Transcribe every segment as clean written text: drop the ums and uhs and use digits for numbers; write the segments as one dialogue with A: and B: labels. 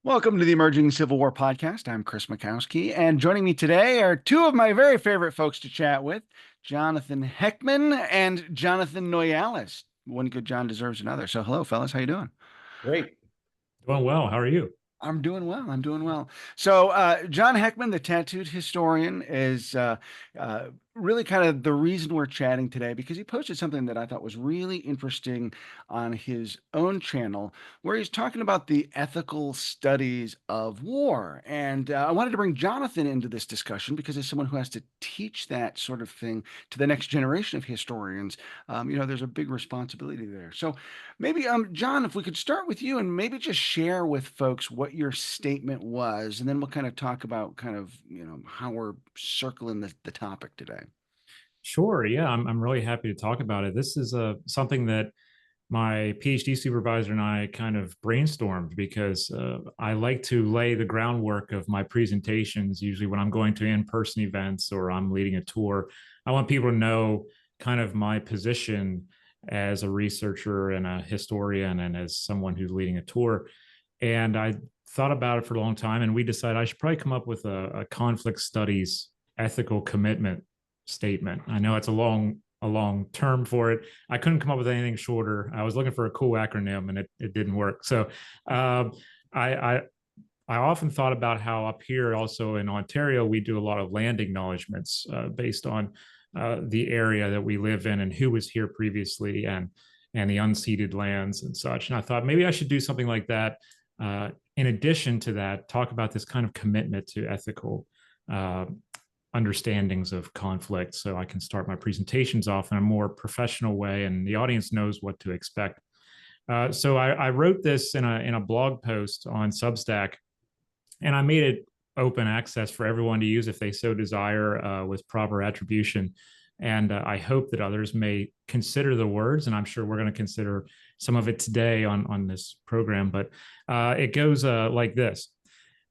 A: Welcome to the Emerging Civil War podcast. I'm Chris Mackowski, and joining me today are two of my very favorite folks to chat with, Jonathan Heckman and Jonathan Noyalas. One good John deserves another. So, hello, fellas. How you doing?
B: Great.
C: Doing well. How are you?
A: I'm doing well. I'm doing well. So, John Heckman, the tattooed historian, is really kind of the reason we're chatting today because he posted something that I thought was really interesting on his own channel, where he's talking about the ethical studies of war. And I wanted to bring Jonathan into this discussion because as someone who has to teach that sort of thing to the next generation of historians, there's a big responsibility there. So, maybe, John, if we could start with you and maybe just share with folks what your statement was, and then we'll kind of talk about how we're circling the topic today.
C: Sure. Yeah, I'm really happy to talk about it. This is something that my PhD supervisor and I kind of brainstormed because I like to lay the groundwork of my presentations. Usually, when I'm going to in-person events or I'm leading a tour, I want people to know kind of my position as a researcher and a historian and as someone who's leading a tour. And I thought about it for a long time, and we decided I should probably come up with a conflict studies ethical commitment statement. I know it's a long term for it. I couldn't come up with anything shorter. I was looking for a cool acronym, and it didn't work. So um, I I often thought about how up here, also in Ontario, we do a lot of land acknowledgements based on the area that we live in and who was here previously and the unceded lands and such. And I thought maybe I should do something like that. In addition to that, talk about this kind of commitment to ethical uh, understandings of conflict, so I can start my presentations off in a more professional way, and the audience knows what to expect. So I wrote this in a blog post on Substack, and I made it open access for everyone to use if they so desire, with proper attribution. And I hope that others may consider the words, and I'm sure we're going to consider some of it today on this program. But it goes like this.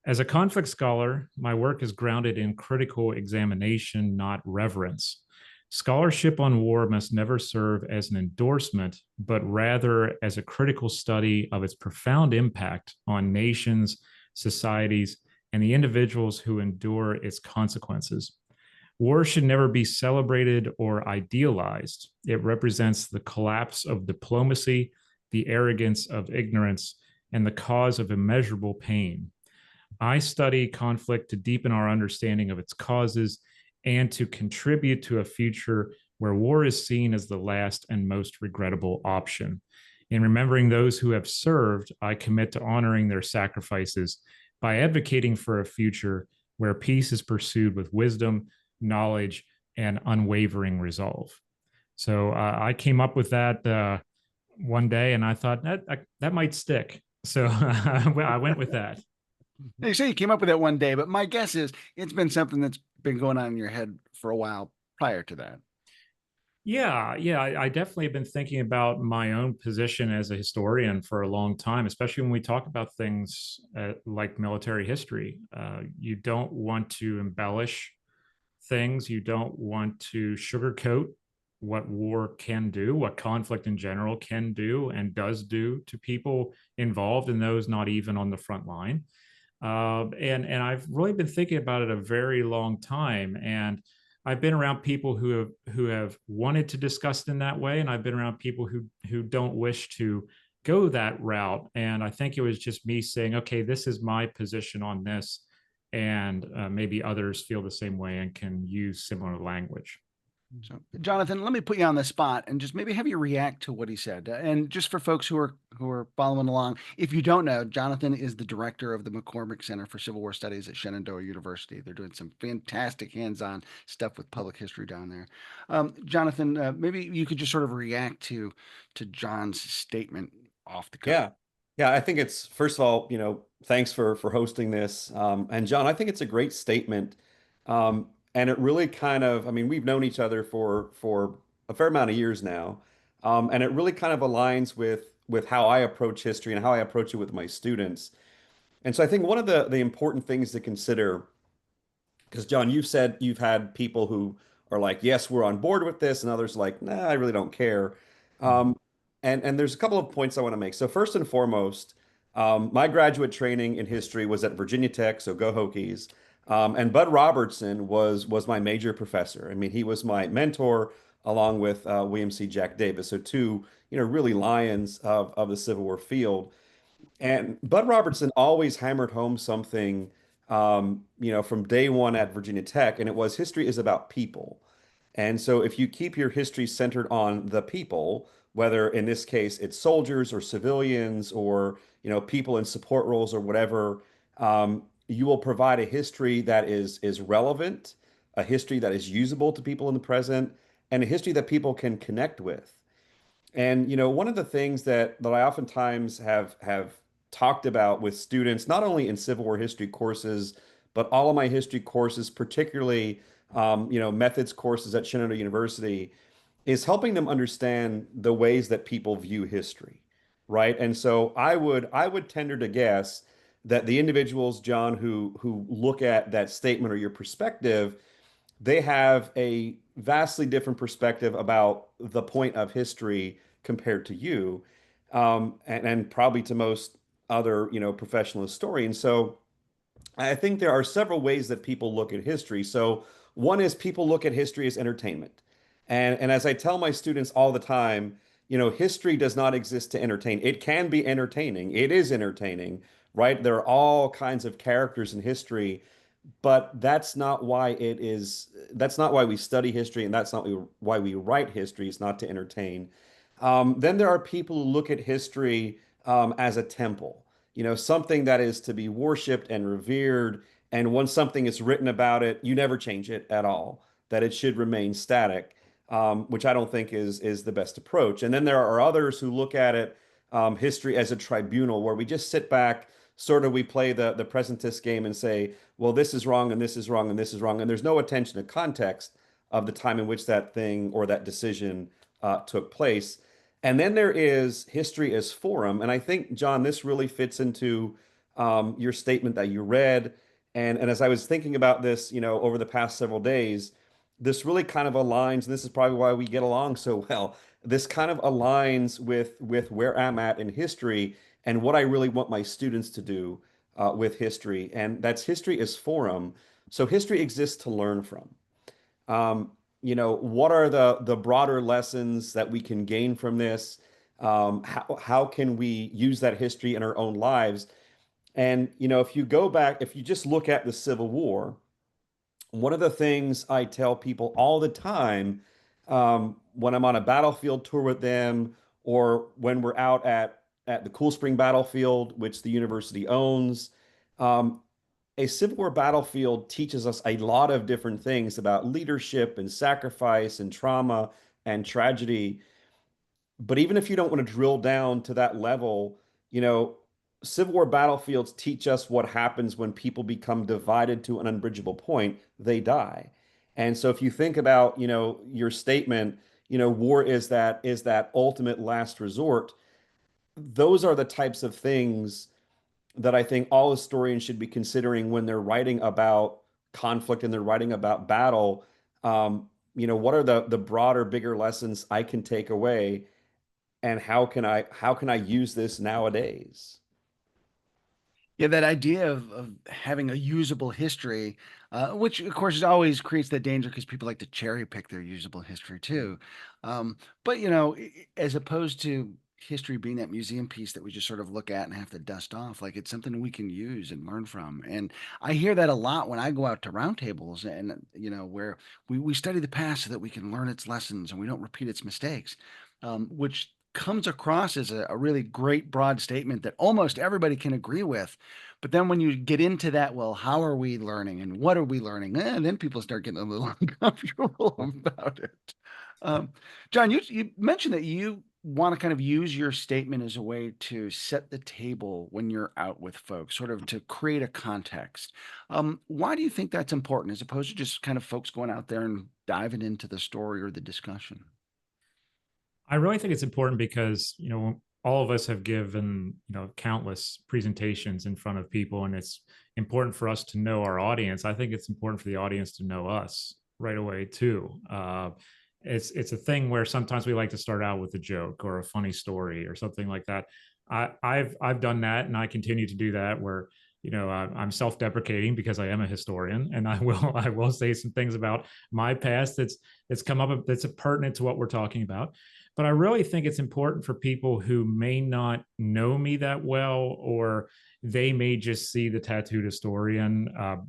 C: As a conflict scholar, my work is grounded in critical examination, not reverence. Scholarship on war must never serve as an endorsement, but rather as a critical study of its profound impact on nations, societies, and the individuals who endure its consequences. War should never be celebrated or idealized. It represents the collapse of diplomacy, the arrogance of ignorance, and the cause of immeasurable pain. I study conflict to deepen our understanding of its causes and to contribute to a future where war is seen as the last and most regrettable option. In remembering those who have served, I commit to honoring their sacrifices by advocating for a future where peace is pursued with wisdom, knowledge, and unwavering resolve. So I came up with that one day, and I thought that might stick. So I went with that.
A: Now, you say you came up with that one day, but my guess is it's been something that's been going on in your head for a while prior to that.
C: Yeah, I definitely have been thinking about my own position as a historian for a long time, especially when we talk about things like military history. You don't want to embellish things, you don't want to sugarcoat what war can do, what conflict in general can do and does do to people involved and those not even on the front line. And I've really been thinking about it a very long time, and I've been around people who have wanted to discuss it in that way, and I've been around people who don't wish to go that route. And I think it was just me saying, okay, this is my position on this, and maybe others feel the same way and can use similar language.
A: So, Jonathan, let me put you on the spot and just maybe have you react to what he said. And just for folks who are following along, if you don't know, Jonathan is the director of the McCormick Center for Civil War Studies at Shenandoah University. They're doing some fantastic hands-on stuff with public history down there. Jonathan, maybe you could just sort of react to John's statement off the cuff.
B: Yeah. Yeah, I think it's first of all, thanks for hosting this. And John, I think it's a great statement. And it really kind of, I mean, we've known each other for a fair amount of years now. And it really kind of aligns with how I approach history and how I approach it with my students. And so I think one of the important things to consider, because John, you've said you've had people who are like, yes, we're on board with this, and others like, nah, I really don't care.
A: Mhm.
B: And there's a couple of points I want to make. So first and foremost, My graduate training in history was at Virginia Tech, so go Hokies. And Bud Robertson was my major professor. I mean, he was my mentor along with William C. Jack Davis, so two, really lions of the Civil War field. And Bud Robertson always hammered home something, from day one at Virginia Tech, and it was history is about people. And so if you keep your history centered on the people, whether in this case it's soldiers or civilians or, people in support roles or whatever, you will provide a history that is relevant, a history that is usable to people in the present, and a history that people can connect with. And one of the things that I oftentimes have talked about with students, not only in Civil War history courses, but all of my history courses, particularly methods courses at Shenandoah University, is helping them understand the ways that people view history, right? And so I would tender to guess that the individuals, John, who look at that statement or your perspective, they have a vastly different perspective about the point of history compared to you, and probably to most other, professional historians. So I think there are several ways that people look at history. So one is people look at history as entertainment. And as I tell my students all the time, history does not exist to entertain. It can be entertaining. It is entertaining, right? There are all kinds of characters in history, but that's not why we study history, and that's not why we write history. It's not to entertain. Then there are people who look at history as a temple, something that is to be worshipped and revered. And once something is written about it, you never change it at all, that it should remain static, which I don't think is the best approach. And then there are others who look at it, history as a tribunal, where we just sit back, sort of we play the presentist game and say, well, this is wrong and this is wrong and this is wrong. And there's no attention to context of the time in which that thing or that decision took place. And then there is history as forum. And I think, John, this really fits into your statement that you read. And as I was thinking about this, over the past several days, this really kind of aligns, and this is probably why we get along so well. This kind of aligns with where I'm at in history and what I really want my students to do with history. And that's history as forum. So history exists to learn from. What are the broader lessons that we can gain from this? How can we use that history in our own lives? And, if you go back, if you just look at the Civil War, one of the things I tell people all the time, when I'm on a battlefield tour with them, or when we're out at the Cool Spring Battlefield, which the university owns, a Civil War battlefield teaches us a lot of different things about leadership and sacrifice and trauma and tragedy. But even if you don't want to drill down to that level, you know, Civil War battlefields teach us what happens when people become divided to an unbridgeable point, they die. And so if you think about, your statement, war is that ultimate last resort, those are the types of things that I think all historians should be considering when they're writing about conflict and they're writing about battle. What are the broader, bigger lessons I can take away, and how can I use this nowadays?
A: Yeah, that idea of having a usable history, which of course always creates that danger because people like to cherry pick their usable history too. But as opposed to history being that museum piece that we just sort of look at and have to dust off, like it's something we can use and learn from. And I hear that a lot when I go out to roundtables, and where we study the past so that we can learn its lessons and we don't repeat its mistakes, which comes across as a really great broad statement that almost everybody can agree with. But then when you get into that, well, how are we learning and what are we learning? And then people start getting a little uncomfortable about it. Um, John, you mentioned that you want to kind of use your statement as a way to set the table when you're out with folks, sort of to create a context. Why do you think that's important as opposed to just kind of folks going out there and diving into the story or the discussion?
C: I really think it's important because, all of us have given, countless presentations in front of people, and it's important for us to know our audience. I think it's important for the audience to know us right away too. It's a thing where sometimes we like to start out with a joke or a funny story or something like that. I've done that, and I continue to do that. Where I'm self-deprecating because I am a historian, and I will say some things about my past that's come up that's pertinent to what we're talking about. But I really think it's important for people who may not know me that well, or they may just see the tattooed historian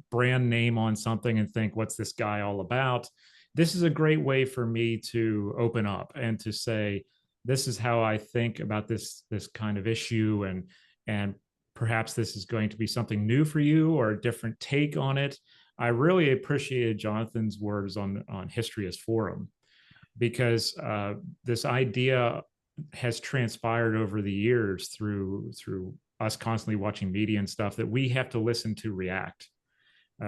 C: brand name on something and think, what's this guy all about? This is a great way for me to open up and to say, this is how I think about this kind of issue, and perhaps this is going to be something new for you or a different take on it. I really appreciated Jonathan's words on history as forum, because this idea has transpired over the years through us constantly watching media and stuff, that we have to listen to react.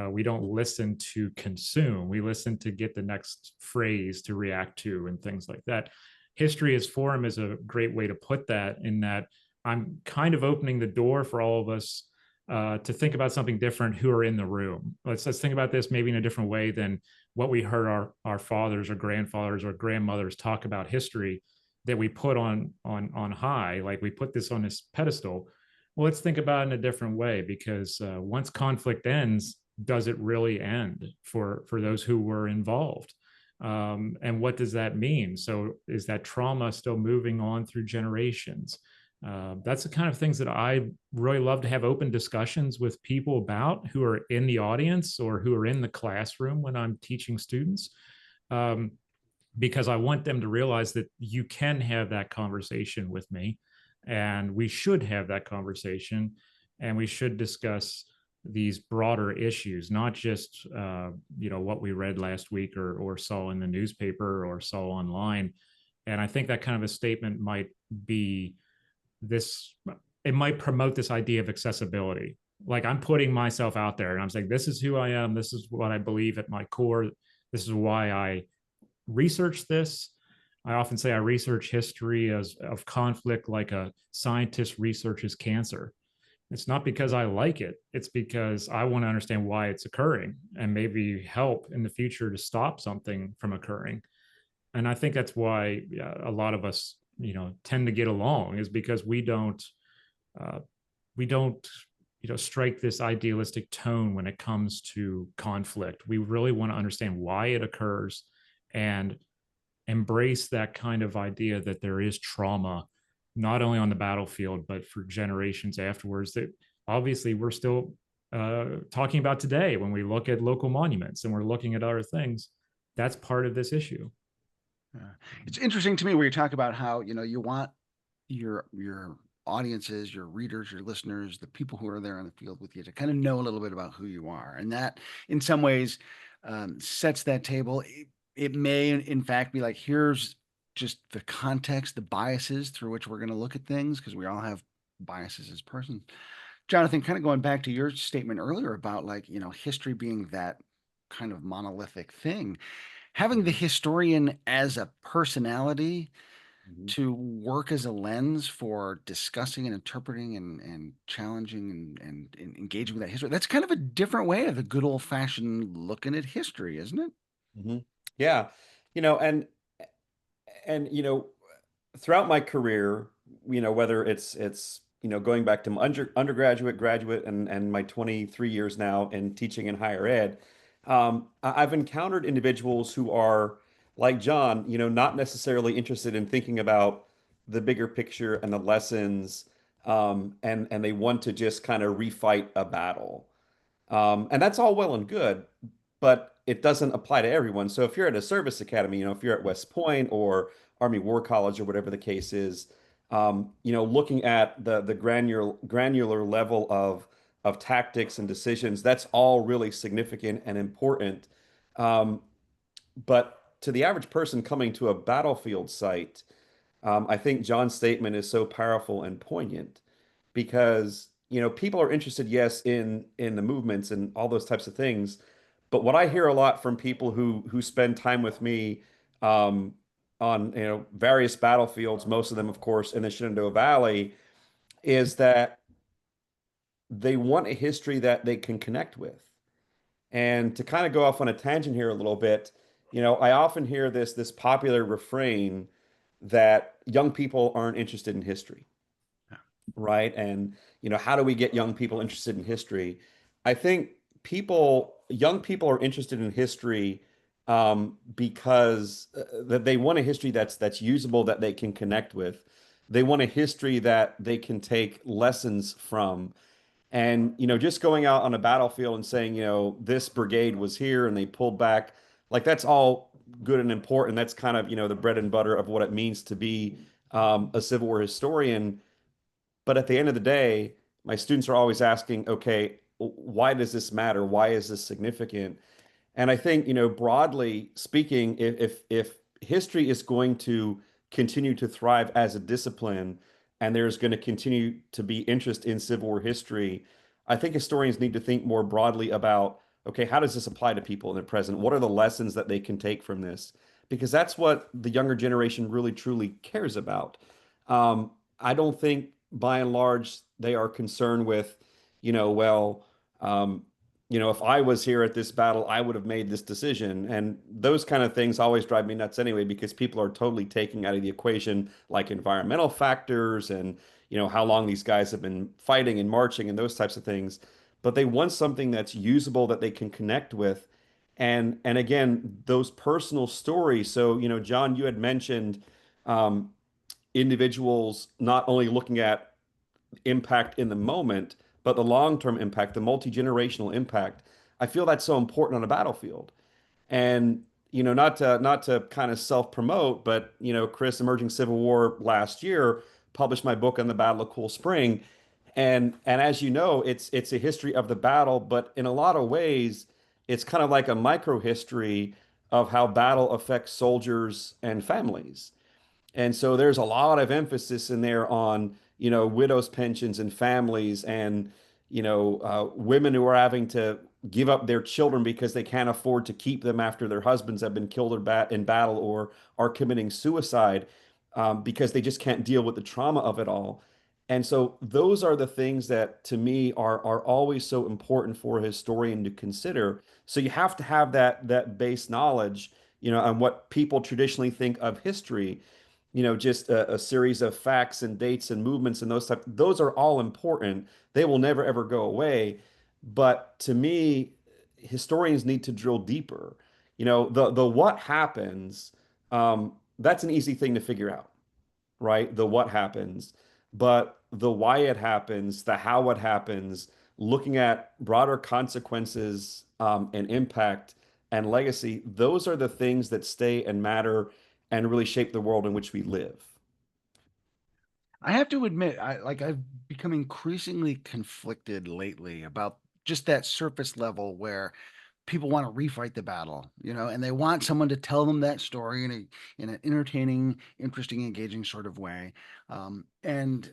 C: We don't listen to consume. We listen to get the next phrase to react to and things like that. History as forum is a great way to put that, in that I'm kind of opening the door for all of us to think about something different who are in the room. Let's think about this maybe in a different way than what we heard our fathers or grandfathers or grandmothers talk about history, that we put on high, like we put this on this pedestal. Well, let's think about it in a different way, because once conflict ends, does it really end for those who were involved? And what does that mean? So is that trauma still moving on through generations? That's the kind of things that I really love to have open discussions with people about, who are in the audience or who are in the classroom when I'm teaching students, because I want them to realize that you can have that conversation with me, and we should have that conversation, and we should discuss these broader issues, not just what we read last week or saw in the newspaper or saw online. And I think that kind of a statement might be this, it might promote this idea of accessibility. Like, I'm putting myself out there and I'm saying, this is who I am, this is what I believe at my core, this is why I research this. I often say I research history of conflict like a scientist researches cancer. It's not because I like it. It's because I want to understand why it's occurring and maybe help in the future to stop something from occurring. And I think that's why a lot of us, tend to get along, is because we don't strike this idealistic tone when it comes to conflict. We really want to understand why it occurs and embrace that kind of idea that there is trauma, not only on the battlefield, but for generations afterwards, that obviously we're still talking about today when we look at local monuments and we're looking at other things. That's part of this issue.
A: It's interesting to me where you talk about how, you want your audiences, your readers, your listeners, the people who are there on the field with you to kind of know a little bit about who you are. And that in some ways sets that table. It may, in fact, be like, here's just the context, the biases through which we're going to look at things, because we all have biases as persons. Jonathan, kind of going back to your statement earlier about history being that kind of monolithic thing, having the historian as a personality to work as a lens for discussing and interpreting and challenging and engaging with that history. That's kind of a different way of the good old fashioned looking at history, isn't it?
B: Mm-hmm. Yeah. And throughout my career, whether it's going back to my undergraduate, graduate, and my 23 years now in teaching in higher ed, I've encountered individuals who are like John, not necessarily interested in thinking about the bigger picture and the lessons, and they want to just kind of refight a battle. And that's all well and good, but it doesn't apply to everyone. So if you're at a service academy, if you're at West Point or Army War College or whatever the case is, looking at the granular level of tactics and decisions, that's all really significant and important. But to the average person coming to a battlefield site, I think John's statement is so powerful and poignant because, people are interested, yes, in the movements and all those types of things. But what I hear a lot from people who spend time with me on various battlefields, most of them, of course, in the Shenandoah Valley, is that they want a history that they can connect with. And to kind of go off on a tangent here a little bit, I often hear this popular refrain that young people aren't interested in history. right? And, how do we get young people interested in history? I think young people are interested in history because that they want a history that's usable, that they can connect with. They want a history that they can take lessons from. And, just going out on a battlefield and saying, this brigade was here and they pulled back, like that's all good and important. That's kind of, the bread and butter of what it means to be a Civil War historian. But at the end of the day, my students are always asking, okay, why does this matter? Why is this significant? And I think, broadly speaking, if history is going to continue to thrive as a discipline and there's going to continue to be interest in Civil War history, I think historians need to think more broadly about, okay, how does this apply to people in the present? What are the lessons that they can take from this? Because that's what the younger generation really truly cares about. I don't think by and large they are concerned with, well, um, if I was here at this battle, I would have made this decision. And those kind of things always drive me nuts anyway, because people are totally taking out of the equation like environmental factors and, how long these guys have been fighting and marching and those types of things. But they want something that's usable that they can connect with. And again, those personal stories. So, John, you had mentioned um, individuals not only looking at impact in the moment, but the long-term impact, the multi-generational impact. I feel that's so important on a battlefield. And not to kind of self-promote, but Chris, Emerging Civil War last year published my book on the Battle of Cool Spring. And as you know, it's a history of the battle, but in a lot of ways, it's kind of like a micro history of how battle affects soldiers and families. And so there's a lot of emphasis in there on, widows' pensions and families and, women who are having to give up their children because they can't afford to keep them after their husbands have been killed in battle or are committing suicide because they just can't deal with the trauma of it all. And so those are the things that to me are always so important for a historian to consider. So you have to have that base knowledge, on what people traditionally think of history, just a series of facts and dates and movements and those are all important. They will never ever go away. But to me, historians need to drill deeper. The what happens, that's an easy thing to figure out, right? The what happens, but the why it happens, the how it happens, looking at broader consequences and impact and legacy, those are the things that stay and matter and really shape the world in which we live.
A: I have to admit, I've become increasingly conflicted lately about just that surface level where people want to refight the battle, and they want someone to tell them that story in an entertaining, interesting, engaging sort of way. And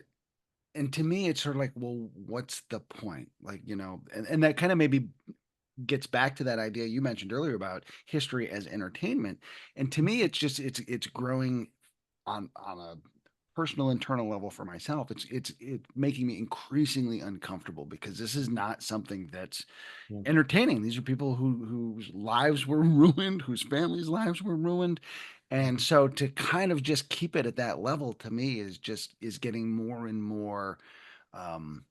A: to me, it's sort of like, well, what's the point? Like, and that kind of maybe gets back to that idea you mentioned earlier about history as entertainment. And to me, it's growing on a personal internal level for myself. It's making me increasingly uncomfortable because this is not something that's
B: Yeah.
A: entertaining. These are people whose lives were ruined, whose families' lives were ruined. And so to kind of just keep it at that level to me is getting more and more um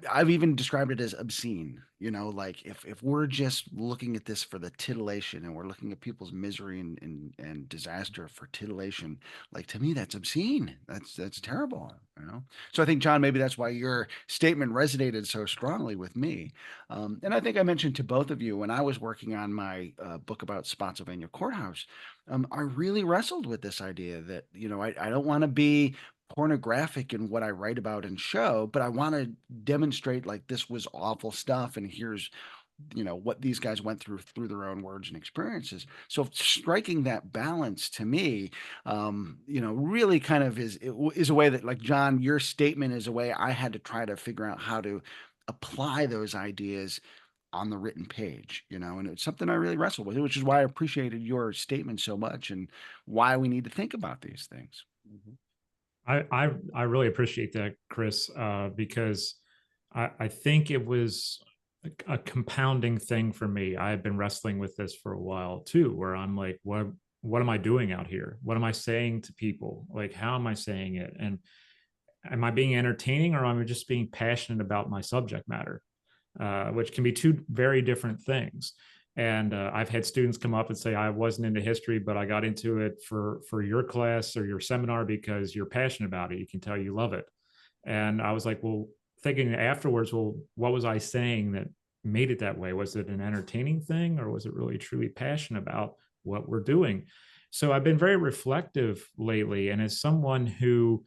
A: I've even described it as obscene, like if we're just looking at this for the titillation and we're looking at people's misery and disaster for titillation, like to me, that's obscene. That's terrible. So I think, John, maybe that's why your statement resonated so strongly with me. And I think I mentioned to both of you when I was working on my book about Spotsylvania Courthouse, I really wrestled with this idea that, I don't want to be pornographic in what I write about and show, but I want to demonstrate like this was awful stuff, and here's what these guys went through their own words and experiences. So striking that balance to me, really kind of is a way that, like, John, your statement is a way I had to try to figure out how to apply those ideas on the written page, and it's something I really wrestle with, which is why I appreciated your statement so much and why we need to think about these things.
B: Mhm.
C: I really appreciate that, Chris, because I think it was a compounding thing for me. I have been wrestling with this for a while too, where I'm like, what am I doing out here? What am I saying to people? Like, how am I saying it? And am I being entertaining or am I just being passionate about my subject matter? Which can be two very different things. And I've had students come up and say, I wasn't into history, but I got into it for your class or your seminar because you're passionate about it. You can tell you love it. And I was like, well, thinking afterwards, well, what was I saying that made it that way? Was it an entertaining thing or was it really truly passionate about what we're doing? So I've been very reflective lately. And as someone who,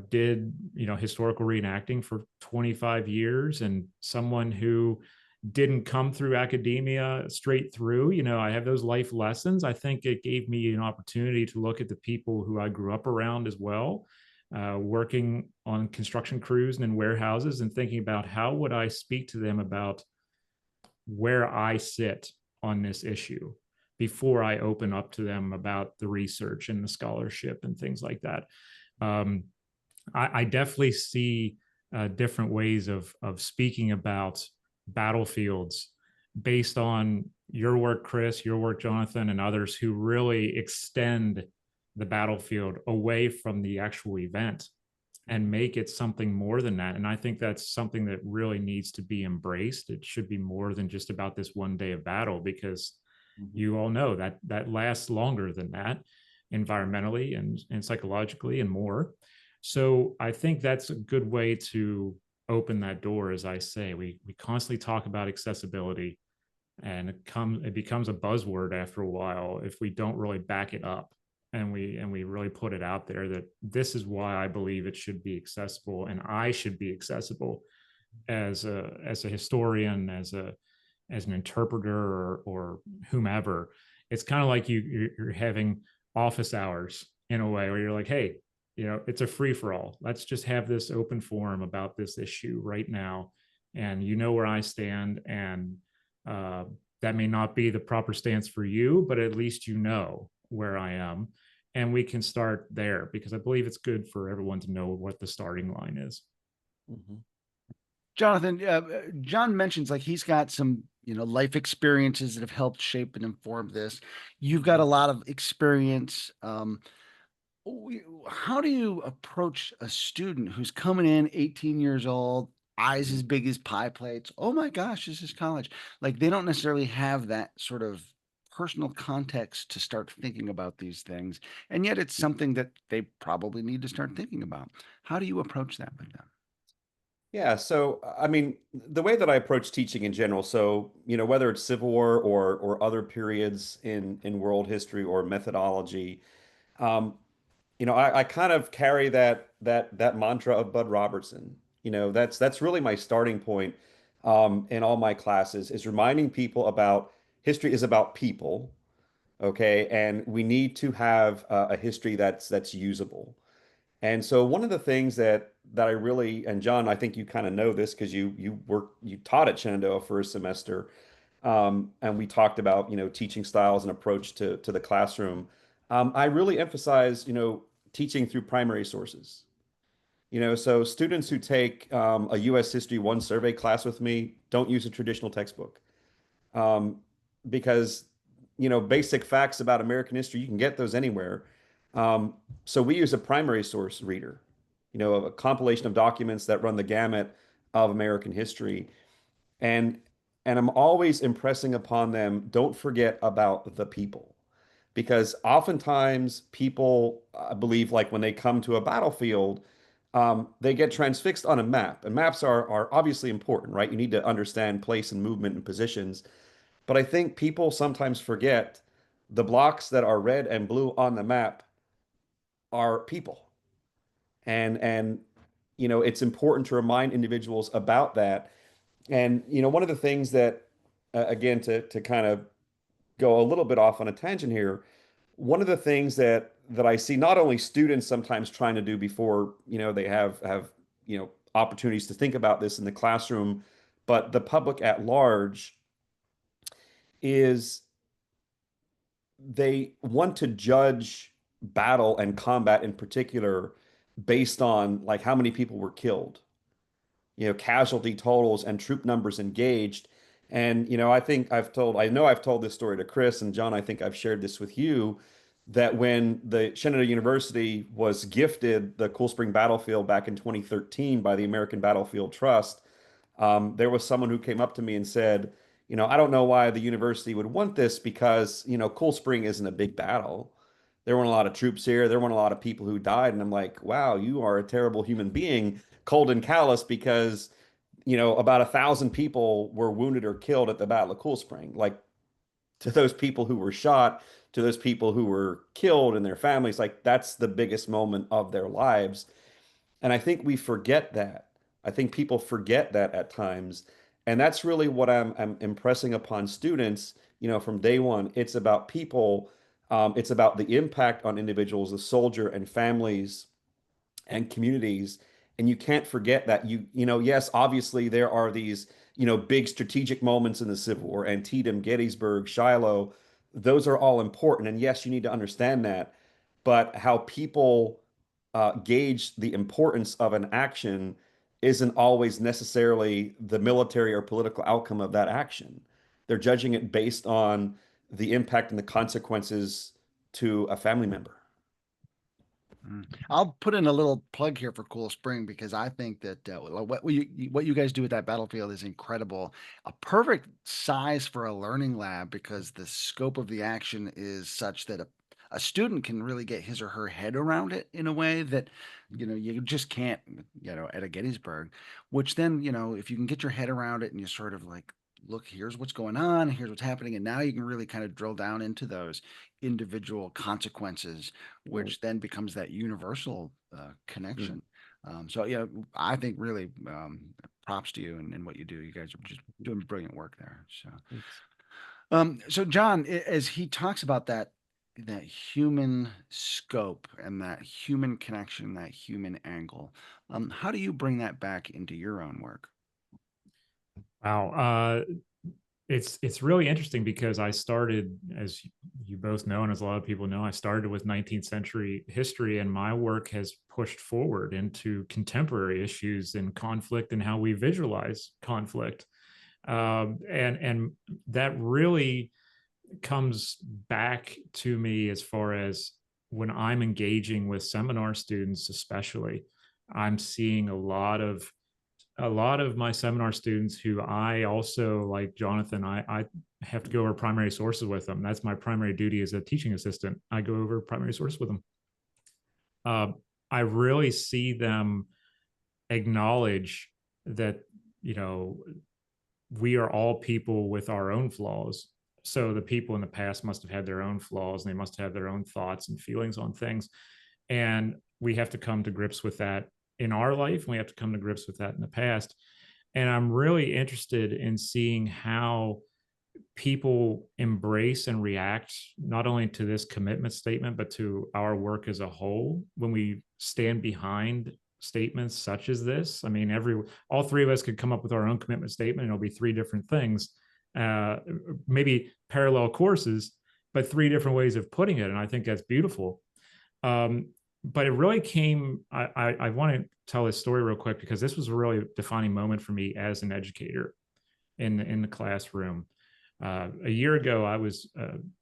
C: did, historical reenacting for 25 years and someone who didn't come through academia straight through, I have those life lessons. I think it gave me an opportunity to look at the people who I grew up around as well, working on construction crews and in warehouses and thinking about how would I speak to them about where I sit on this issue before I open up to them about the research and the scholarship and things like that. I definitely see different ways of speaking about battlefields based on your work, Chris, your work, Jonathan, and others who really extend the battlefield away from the actual event and make it something more than that. And I think that's something that really needs to be embraced. It should be more than just about this one day of battle, because you all know that that lasts longer than that, environmentally and psychologically and more. So I think that's a good way to open that door. As I say, we constantly talk about accessibility, and it becomes a buzzword after a while if we don't really back it up and we really put it out there that this is why I believe it should be accessible and I should be accessible as a historian, as an interpreter, or whomever. It's kind of like you're having office hours in a way where you're like, hey, it's a free for all. Let's just have this open forum about this issue right now. And where I stand. And that may not be the proper stance for you, but at least where I am. And we can start there because I believe it's good for everyone to know what the starting line is.
A: Mm-hmm. Jonathan, John mentions like he's got some, life experiences that have helped shape and inform this. You've got a lot of experience. How do you approach a student who's coming in 18 years old, eyes as big as pie plates? Oh my gosh, this is college. Like they don't necessarily have that sort of personal context to start thinking about these things. And yet it's something that they probably need to start thinking about. How do you approach that with them?
B: Yeah, so I mean, the way that I approach teaching in general, so whether it's Civil War or other periods in world history or methodology, um, I kind of carry that mantra of Bud Robertson. That's really my starting point in all my classes is reminding people about history is about people, okay, and we need to have a history that's usable. And so one of the things that I really, and John, I think you kind of know this because you taught at Shenandoah for a semester, and we talked about teaching styles and approach to the classroom. I really emphasize teaching through primary sources. So students who take a U.S. History 1 survey class with me don't use a traditional textbook um, because basic facts about American history you can get those anywhere. Um, so we use a primary source reader, a compilation of documents that run the gamut of American history, and I'm always impressing upon them, don't forget about the people. Because oftentimes people, I believe, like when they come to a battlefield, they get transfixed on a map. And maps are obviously important, right? You need to understand place and movement and positions. But I think people sometimes forget the blocks that are red and blue on the map are people. And it's important to remind individuals about that. And one of the things that again to kind of go a little bit off on a tangent here, one of the things that I see not only students sometimes trying to do before they have opportunities to think about this in the classroom, but the public at large is they want to judge battle and combat in particular based on like how many people were killed, casualty totals and troop numbers engaged. And I know I've told this story to Chris and John. I think I've shared this with you that when the Shenandoah University was gifted the Cool Spring Battlefield back in 2013 by the American Battlefield Trust, there was someone who came up to me and said, I don't know why the university would want this because, Cool Spring isn't a big battle. There weren't a lot of troops here. There weren't a lot of people who died. And I'm like, wow, you are a terrible human being, cold and callous, because, about 1,000 people were wounded or killed at the Battle of Cool Spring. Like, to those people who were shot, to those people who were killed and their families, like that's the biggest moment of their lives. And I think we forget that. I think people forget that at times. And that's really what I'm impressing upon students, from day one. It's about people, it's about the impact on individuals, the soldier and families and communities. And you can't forget that yes, obviously there are these, big strategic moments in the Civil War, Antietam, Gettysburg, Shiloh. Those are all important. And yes, you need to understand that. But how people gauge the importance of an action isn't always necessarily the military or political outcome of that action. They're judging it based on the impact and the consequences to a family member.
A: I'll put in a little plug here for Cool Spring because I think that what you guys do at that battlefield is incredible. A perfect size for a learning lab because the scope of the action is such that a student can really get his or her head around it in a way that you just can't at a Gettysburg. Which then if you can get your head around it and you sort of like look, here's what's going on, here's what's happening, and now you can really kind of drill down into those individual consequences, which then becomes that universal connection. So yeah, I think really props to you and what you do. You guys are just doing brilliant work there. So, so John, as he talks about that human scope and that human connection, that human angle, how do you bring that back into your own work?
C: Wow. It's really interesting because I started, as you both know, and as a lot of people know, I started with 19th century history, and my work has pushed forward into contemporary issues and conflict and how we visualize conflict. And that really comes back to me as far as when I'm engaging with seminar students, especially, I'm seeing a lot of my seminar students who I also, like Jonathan, I have to go over primary sources with them. That's my primary duty as a teaching assistant. I go over primary sources with them. I really see them acknowledge that, we are all people with our own flaws. So the people in the past must have had their own flaws and they must have their own thoughts and feelings on things. And we have to come to grips with that in our life. And we have to come to grips with that in the past. And I'm really interested in seeing how people embrace and react not only to this commitment statement, but to our work as a whole when we stand behind statements such as this. I mean, all three of us could come up with our own commitment statement, and it'll be three different things, maybe parallel courses, but three different ways of putting it. And I think that's beautiful. But it really came, I want to tell this story real quick because this was a really defining moment for me as an educator in the classroom. A year ago, I was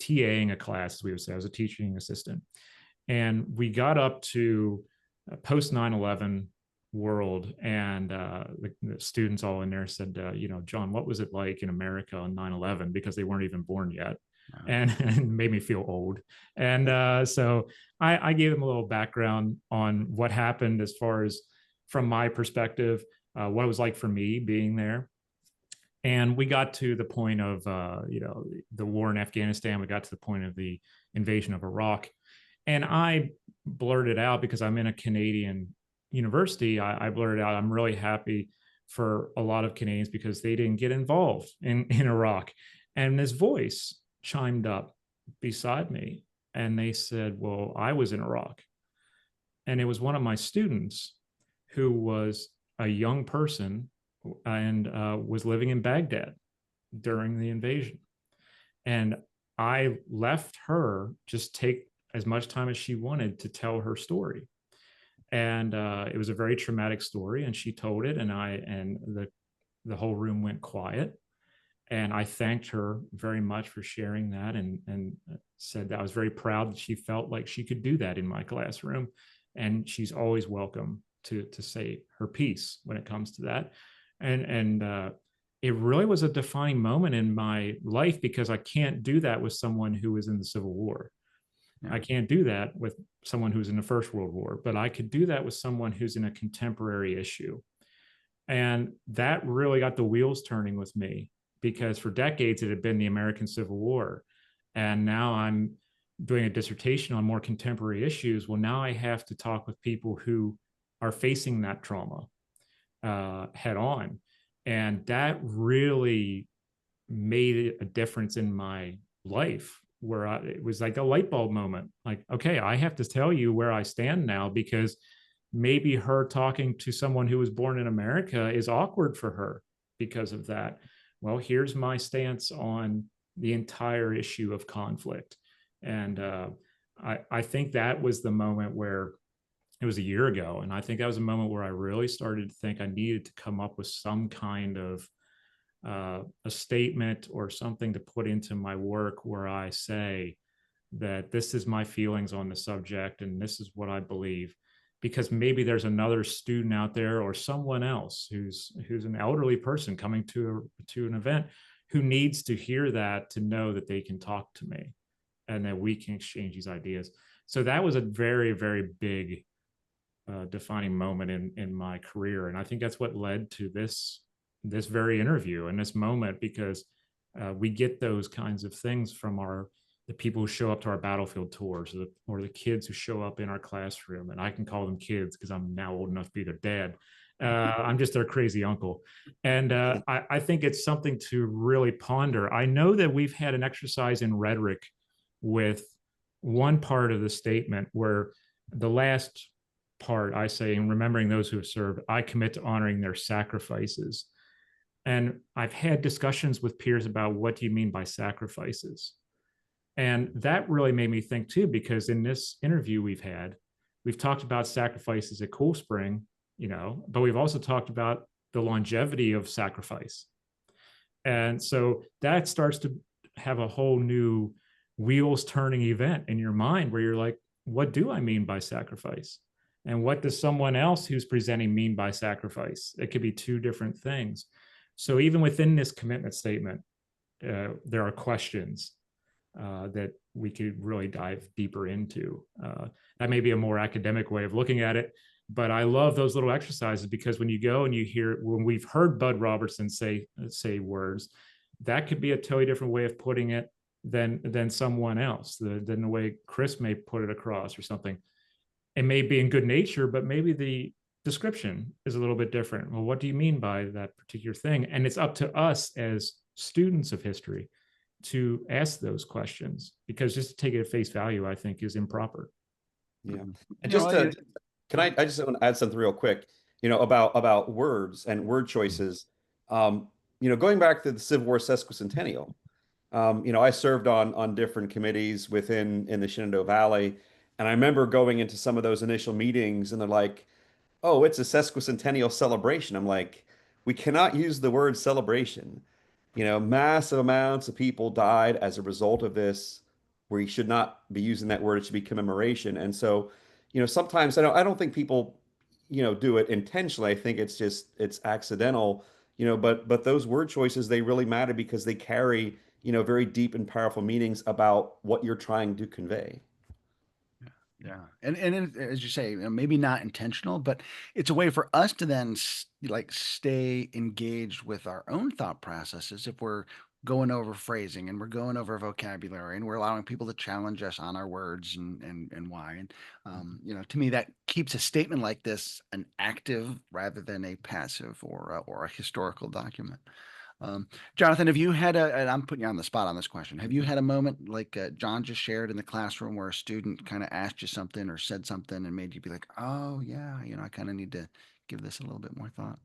C: TAing a class, as we would say. I was a teaching assistant. And we got up to post 9/11 world, and the students all in there said, John, what was it like in America on 9/11? Because they weren't even born yet. And made me feel old. And so I gave them a little background on what happened as far as from my perspective, what it was like for me being there. And we got to the point of, the war in Afghanistan. We got to the point of the invasion of Iraq. And I blurted out, because I'm in a Canadian university, I blurted out, I'm really happy for a lot of Canadians because they didn't get involved in Iraq. And this voice chimed up beside me and they said, well, I was in Iraq. And it was one of my students who was a young person and was living in Baghdad during the invasion. And I left her just take as much time as she wanted to tell her story. And it was a very traumatic story, and she told it, and the whole room went quiet. And I thanked her very much for sharing that, and said that I was very proud that she felt like she could do that in my classroom. And she's always welcome to say her piece when it comes to that. And it really was a defining moment in my life, because I can't do that with someone who was in the Civil War.
A: Yeah.
C: I can't do that with someone who's in the First World War, but I could do that with someone who's in a contemporary issue. And that really got the wheels turning with me, because for decades it had been the American Civil War. And now I'm doing a dissertation on more contemporary issues. Well, now I have to talk with people who are facing that trauma head on. And that really made a difference in my life, where it was like a light bulb moment. Like, okay, I have to tell you where I stand now, because maybe her talking to someone who was born in America is awkward for her because of that. Well, here's my stance on the entire issue of conflict. And I think that was the moment where, it was a year ago. And I think that was a moment where I really started to think I needed to come up with some kind of a statement or something to put into my work, where I say that this is my feelings on the subject and this is what I believe. Because maybe there's another student out there, or someone else who's an elderly person coming to an event, who needs to hear that, to know that they can talk to me and that we can exchange these ideas. So that was a very, very big defining moment in my career. And I think that's what led to this very interview and this moment, because we get those kinds of things from the people who show up to our battlefield tours, or the kids who show up in our classroom. And I can call them kids because I'm now old enough to be their dad. I'm just their crazy uncle. And I think it's something to really ponder. I know that we've had an exercise in rhetoric with one part of the statement, where the last part I say, in remembering those who have served, I commit to honoring their sacrifices. And I've had discussions with peers about, what do you mean by sacrifices? And that really made me think too, because in this interview we've talked about sacrifices at Cool Spring, but we've also talked about the longevity of sacrifice. And so that starts to have a whole new wheels turning event in your mind, where you're like, what do I mean by sacrifice? And what does someone else who's presenting mean by sacrifice? It could be two different things. So even within this commitment statement, there are questions that we could really dive deeper into. That may be a more academic way of looking at it, but I love those little exercises, because when you go and you hear, when we've heard Bud Robertson say words, that could be a totally different way of putting it than someone else, than the way Chris may put it across or something. It may be in good nature, but maybe the description is a little bit different. Well, what do you mean by that particular thing? And it's up to us as students of history to ask those questions, because just to take it at face value, I think, is improper.
B: Yeah.
A: Mhm.
B: And
A: You know,
B: just to, can I just want to add something real quick, about words and word choices. Um, going back to the Civil War sesquicentennial, I served on different committees in the Shenandoah Valley, and I remember going into some of those initial meetings, and they're like, "Oh, it's a sesquicentennial celebration." I'm like, "We cannot use the word celebration. Massive amounts of people died as a result of this. We should not be using that word. It should be commemoration." And so, sometimes I don't think people, do it intentionally. I think it's accidental, but those word choices, they really matter, because they carry, very deep and powerful meanings about what you're trying to convey.
A: yeah, as you say, maybe not intentional, but it's a way for us to then like stay engaged with our own thought processes if we're going over phrasing and we're going over vocabulary and we're allowing people to challenge us on our words and why. And to me, that keeps a statement like this an active rather than a passive or a historical document. Um, Jonathan, have you had and I'm putting you on the spot on this question. Have you had a moment like John just shared in the classroom, where a student kind of asked you something or said something and made you be like, oh yeah, I kind of need to give this a little bit more thought?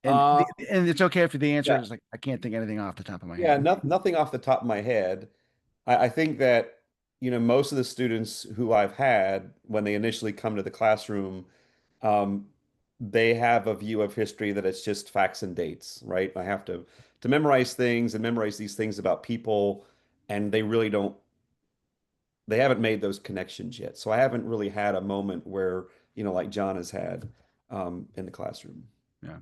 A: And
B: Uh,
A: and it's okay if the answer
B: yeah,
A: is like, I can't think anything off the top of my
B: yeah,
A: head.
B: nothing off the top of my head. I think that, most of the students who I've had when they initially come to the classroom, um, they have a view of history that it's just facts and dates, right? I have to memorize things and memorize these things about people, and they really don't, they haven't made those connections yet. So I haven't really had a moment where, like John has had in the classroom.
A: Yeah.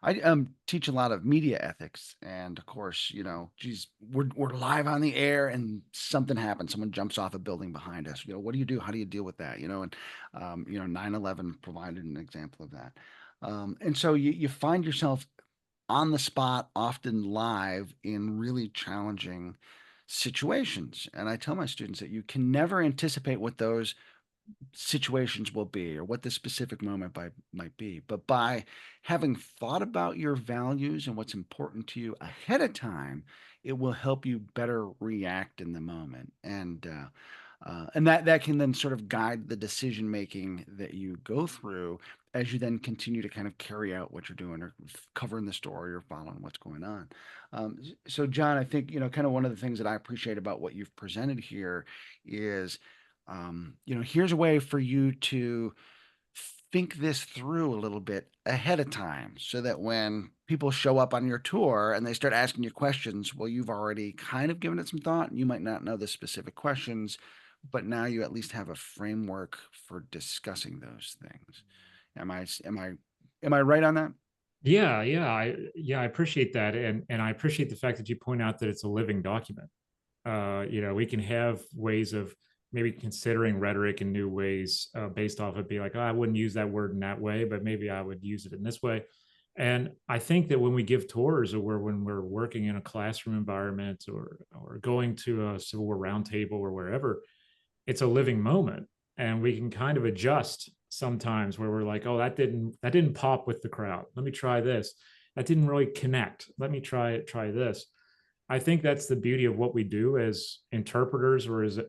A: I teach a lot of media ethics, and of course, geez, we're live on the air, and something happens. Someone jumps off a building behind us. What do you do? How do you deal with that? 9/11 provided an example of that. And so you find yourself on the spot, often live, in really challenging situations. And I tell my students that you can never anticipate what those situations will be or what the specific moment might be. But by having thought about your values and what's important to you ahead of time, it will help you better react in the moment. And that can then sort of guide the decision making that you go through as you then continue to kind of carry out what you're doing, or covering the story, or following what's going on. So John, I think, kind of one of the things that I appreciate about what you've presented here is, here's a way for you to think this through a little bit ahead of time, so that when people show up on your tour and they start asking you questions, well, you've already kind of given it some thought, and you might not know the specific questions, but now you at least have a framework for discussing those things. Am I right on that?
C: I appreciate that, and I appreciate the fact that you point out that it's a living document. We can have ways of maybe considering rhetoric in new ways, based off of, be like, oh, I wouldn't use that word in that way, but maybe I would use it in this way. And I think that when we give tours, or when we're working in a classroom environment, or going to a Civil War roundtable or wherever, it's a living moment, and we can kind of adjust sometimes, where we're like, oh, that didn't pop with the crowd, let me try this. That didn't really connect, let me try this. I think that's the beauty of what we do as interpreters, or as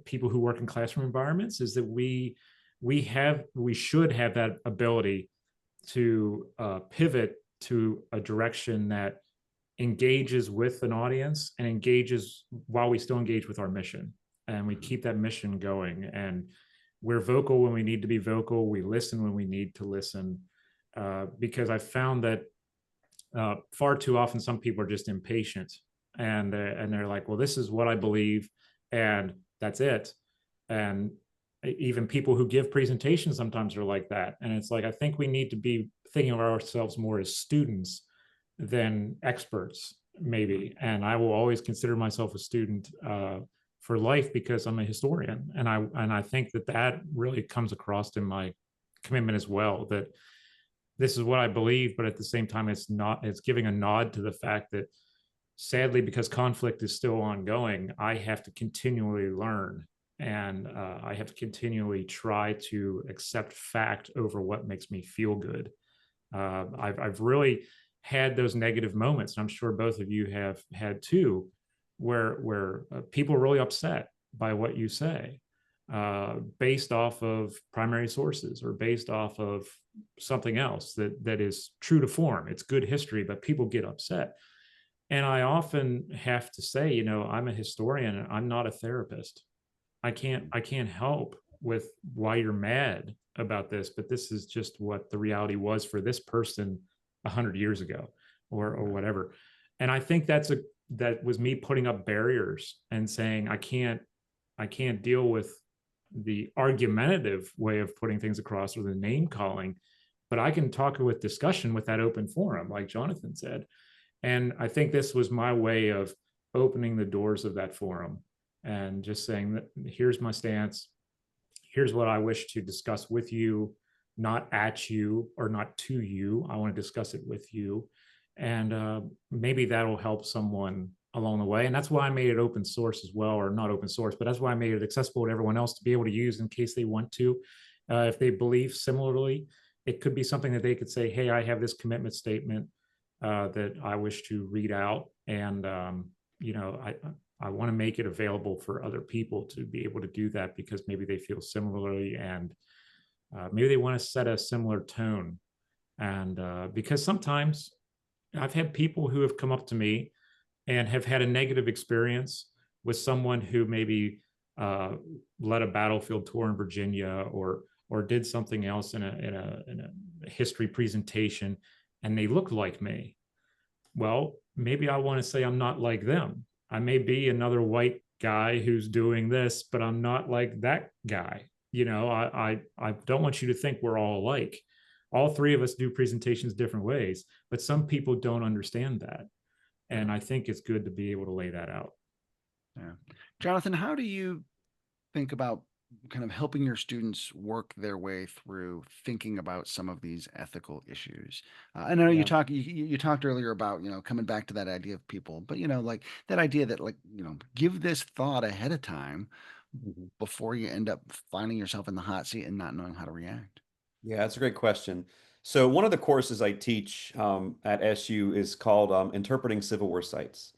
C: people who work in classroom environments, is that we should have that ability to pivot to a direction that engages with an audience, and engages while we still engage with our mission, and we keep that mission going. And we're vocal when we need to be vocal. We listen when we need to listen, because I found that far too often some people are just impatient, and they're like, well, this is what I believe, and that's it. And even people who give presentations sometimes are like that. And it's like, I think we need to be thinking of ourselves more as students than experts, maybe. And I will always consider myself a student for life, because I'm a historian, and I think that really comes across in my commitment as well, that this is what I believe, but at the same time, it's giving a nod to the fact that, sadly, because conflict is still ongoing, I have to continually learn, and I have to continually try to accept fact over what makes me feel good. I've really had those negative moments, and I'm sure both of you have had too, where people are really upset by what you say, based off of primary sources, or based off of something else that is true to form. It's good history, but people get upset. And I often have to say, I'm a historian, and I'm not a therapist. I can't help with why you're mad about this, but this is just what the reality was for this person 100 years ago, or whatever. And I think that was me putting up barriers and saying, I can't deal with the argumentative way of putting things across, or the name calling, but I can talk with discussion, with that open forum, like Jonathan said. And I think this was my way of opening the doors of that forum, and just saying that, here's my stance, here's what I wish to discuss with you, not at you or not to you. I want to discuss it with you. And maybe that'll help someone along the way. And that's why I made it open source as well, or not open source, but that's why I made it accessible to everyone else to be able to use in case they want to. If they believe similarly, it could be something that they could say, hey, I have this commitment statement that I wish to read out. And, I want to make it available for other people to be able to do that, because maybe they feel similarly, and maybe they want to set a similar tone. And because sometimes I've had people who have come up to me and have had a negative experience with someone who maybe led a battlefield tour in Virginia, or or did something else in a history presentation, and they looked like me. Well, maybe I want to say I'm not like them. I may be another white guy who's doing this, but I'm not like that guy. I don't want you to think we're all alike. All three of us do presentations different ways, but some people don't understand that. And I think it's good to be able to lay that out.
A: Yeah. Jonathan, how do you think about kind of helping your students work their way through thinking about some of these ethical issues? I know
B: Yeah.
A: you talked earlier about, coming back to that idea of people, but like that idea that, like, give this thought ahead of time
B: Mhm.
A: before you end up finding yourself in the hot seat and not knowing how to react.
B: Yeah, that's a great question. So one of the courses I teach at SU is called Interpreting Civil War Sites.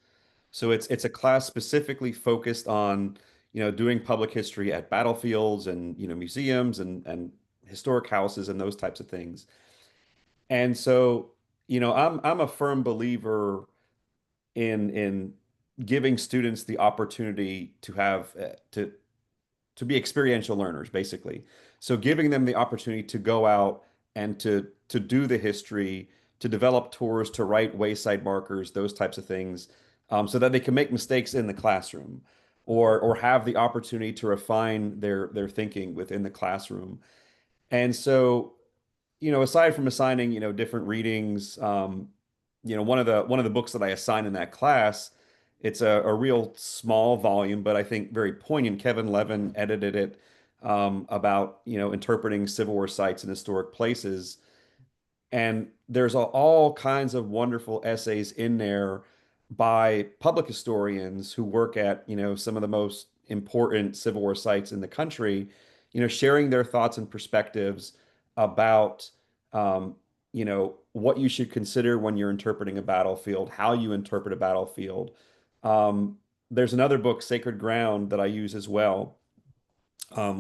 B: So it's a class specifically focused on, doing public history at battlefields and, museums and historic houses and those types of things. And so, I'm a firm believer in giving students the opportunity to have to be experiential learners, basically. So giving them the opportunity to go out and to do the history, to develop tours, to write wayside markers, those types of things, so that they can make mistakes in the classroom, or have the opportunity to refine their thinking within the classroom. And so, aside from assigning, different readings, one of the books that I assign in that class, it's a real small volume, but I think very poignant. Kevin Levin edited it, about, interpreting Civil War sites and historic places. And there's all kinds of wonderful essays in there by public historians who work at, some of the most important Civil War sites in the country, sharing their thoughts and perspectives about, what you should consider when you're interpreting a battlefield, how you interpret a battlefield. There's another book, Sacred Ground, that I use as well,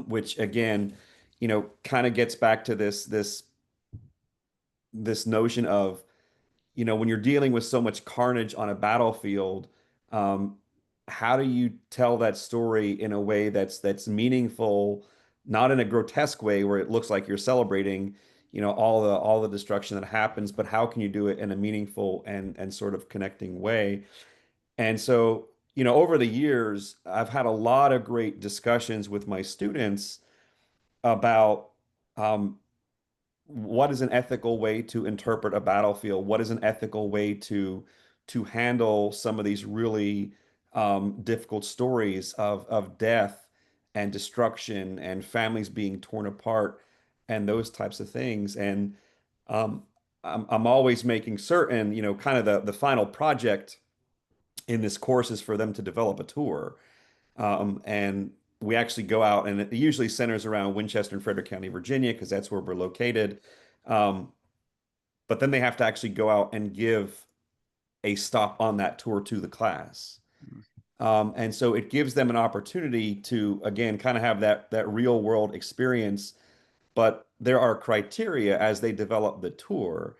B: which again, kind of gets back to this notion of, when you're dealing with so much carnage on a battlefield, um, how do you tell that story in a way that's meaningful, not in a grotesque way where it looks like you're celebrating, all the destruction that happens, but how can you do it in a meaningful and sort of connecting way? And so, over the years, I've had a lot of great discussions with my students about, um, what is an ethical way to interpret a battlefield? What is an ethical way to handle some of these really difficult stories of death and destruction and families being torn apart and those types of things? And um, I'm always making certain, kind of the final project in this course is for them to develop a tour. And we actually go out, and it usually centers around Winchester and Frederick County, Virginia, because that's where we're located. Um, but then they have to actually go out and give a stop on that tour to the class. And so it gives them an opportunity to, again, kind of have that real world experience. But there are criteria as they develop the tour.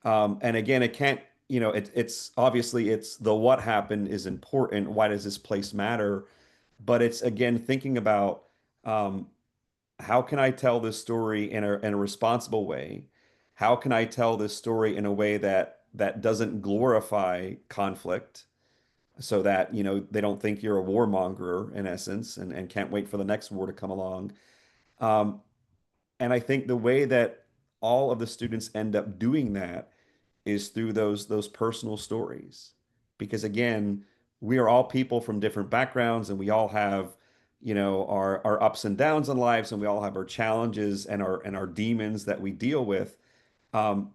B: And again, it can't, it's obviously it's the what happened is important. Why does this place matter? But it's again thinking about, how can I tell this story in a responsible way? How can I tell this story in a way that doesn't glorify conflict, so that they don't think you're a warmonger in essence, and can't wait for the next war to come along. Um, and I think the way that all of the students end up doing that is through those personal stories. Because again, we are all people from different backgrounds, and we all have, our ups and downs in lives, and we all have our challenges and our demons that we deal with. Um,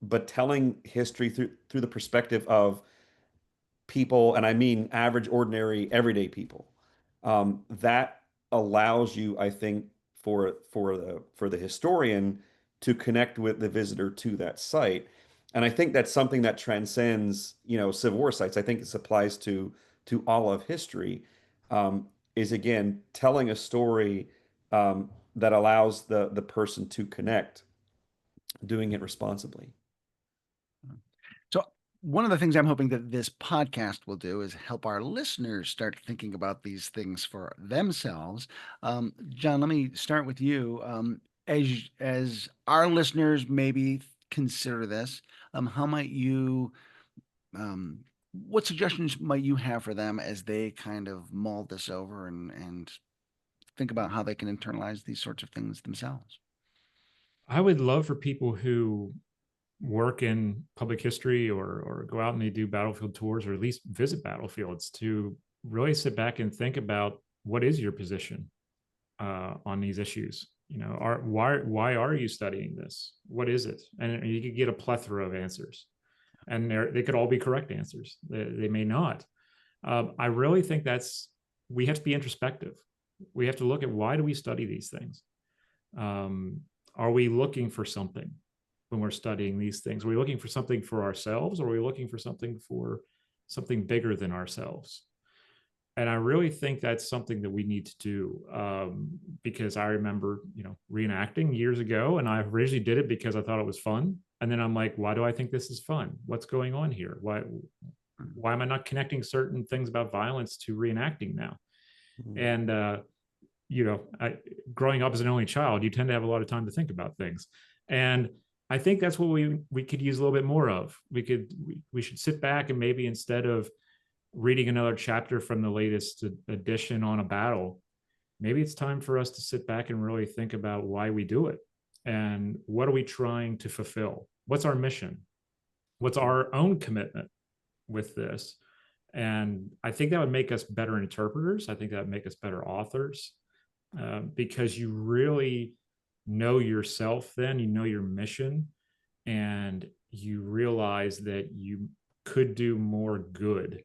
B: but telling history through the perspective of people, and I mean average, ordinary, everyday people, that allows you, I think, for the historian to connect with the visitor to that site. And I think that's something that transcends, Civil War sites. I think this applies to all of history, is again telling a story, that allows the person to connect, doing it responsibly.
A: So, one of the things I'm hoping that this podcast will do is help our listeners start thinking about these things for themselves. John, let me start with you. as our listeners maybe consider this, how might you um, what suggestions might you have for them as they kind of mull this over and think about how they can internalize these sorts of things themselves?
C: I would love for people who work in public history or go out and they do battlefield tours or at least visit battlefields to really sit back and think about what is your position on these issues. You know, why are you studying this? What is it? And you could get a plethora of answers, and they could all be correct answers. They may not. I really think we have to be introspective. We have to look at why do we study these things. Um, are we looking for something when we're studying these things? Are we looking for something for ourselves, or are we looking for something bigger than ourselves? And I really think that's something that we need to do, because I remember, reenacting years ago, and I originally did it because I thought it was fun. And then I'm like, why do I think this is fun? What's going on here? Why am I not connecting certain things about violence to reenacting now? And growing up as an only child, you tend to have a lot of time to think about things. And I think that's what we could use a little bit more of. We should sit back and maybe instead of reading another chapter from the latest edition on a battle, maybe it's time for us to sit back and really think about why we do it and what are we trying to fulfill? What's our mission? What's our own commitment with this? And I think that would make us better interpreters. I think that would make us better authors, because you really know yourself then, you know your mission, and you realize that you could do more good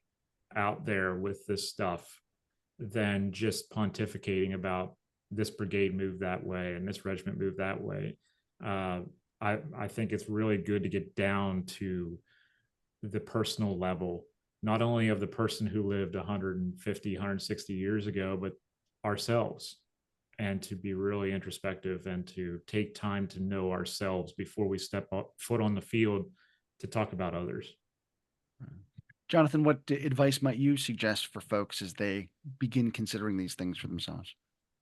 C: out there with this stuff than just pontificating about this brigade moved that way and this regiment moved that way. I think it's really good to get down to the personal level, not only of the person who lived 150, 160 years ago, but ourselves, and to be really introspective and to take time to know ourselves before we step foot on the field to talk about others.
A: Jonathan, what advice might you suggest for folks as they begin considering these things for themselves?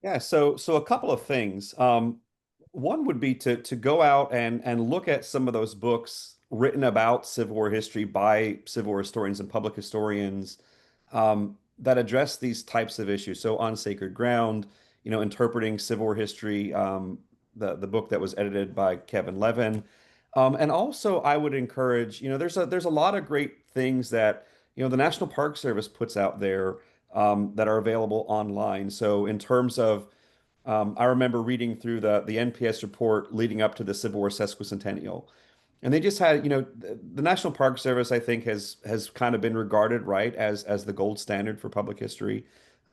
B: Yeah, so a couple of things. One would be to go out and look at some of those books written about Civil War history by Civil War historians and public historians, that address these types of issues. So On Sacred Ground, interpreting Civil War history, the book that was edited by Kevin Levin. And also I would encourage, there's a lot of great things that, the National Park Service puts out there, that are available online. So in terms of, I remember reading through the NPS report leading up to the Civil War sesquicentennial, and they just had, the National Park Service, I think, has kind of been regarded, right, as the gold standard for public history,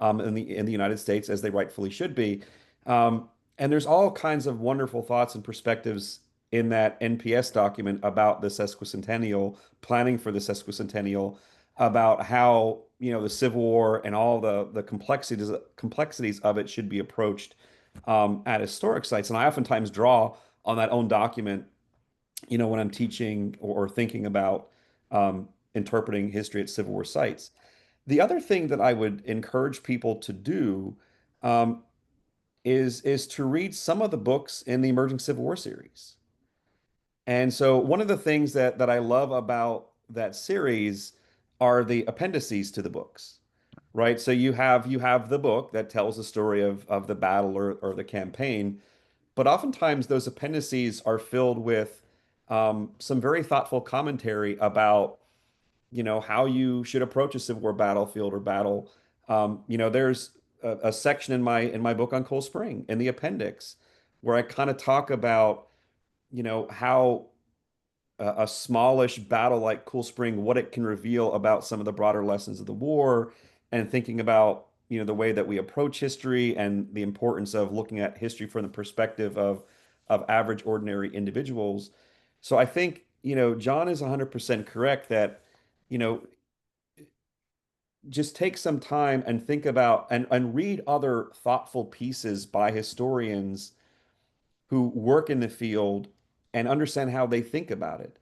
B: in the United States, as they rightfully should be. And there's all kinds of wonderful thoughts and perspectives in that NPS document about the sesquicentennial, planning for the sesquicentennial, about how, the Civil War and all the complexities of it should be approached, at historic sites. And I oftentimes draw on that own document, when I'm teaching or thinking about, interpreting history at Civil War sites. The other thing that I would encourage people to do, um, is to read some of the books in the Emerging Civil War series. And so one of the things that I love about that series are the appendices to the books, right? So you have the book that tells the story of the battle or the campaign, but oftentimes those appendices are filled with, some very thoughtful commentary about, how you should approach a Civil War battlefield or battle. There's a section in my book on Cold Spring in the appendix where I kind of talk about, how a smallish battle like Cool Spring, what it can reveal about some of the broader lessons of the war, and thinking about, the way that we approach history and the importance of looking at history from the perspective of average, ordinary individuals. So I think, John is 100% correct that, you know, just take some time and think about and read other thoughtful pieces by historians who work in the field and understand how they think about it.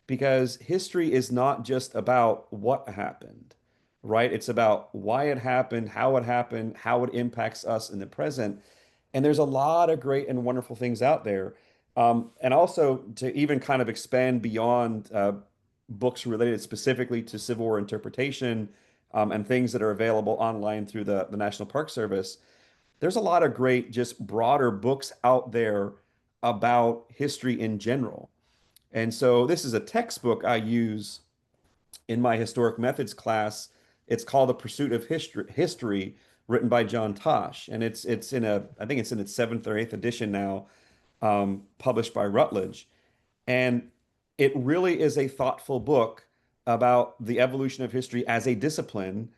B: Because history is not just about what happened, right? It's about why it happened, how it impacts us in the present. And there's a lot of great and wonderful things out there. And also to even kind of expand beyond books related specifically to Civil War interpretation and things that are available online through the National Park Service, there's a lot of great, just broader books out there about history in general. And so this is a textbook I use in my historic methods class. It's called The Pursuit of History, written by John Tosh, and it's in a I think it's in its seventh or eighth edition now, published by Routledge, and it really is a thoughtful book about the evolution of history as a discipline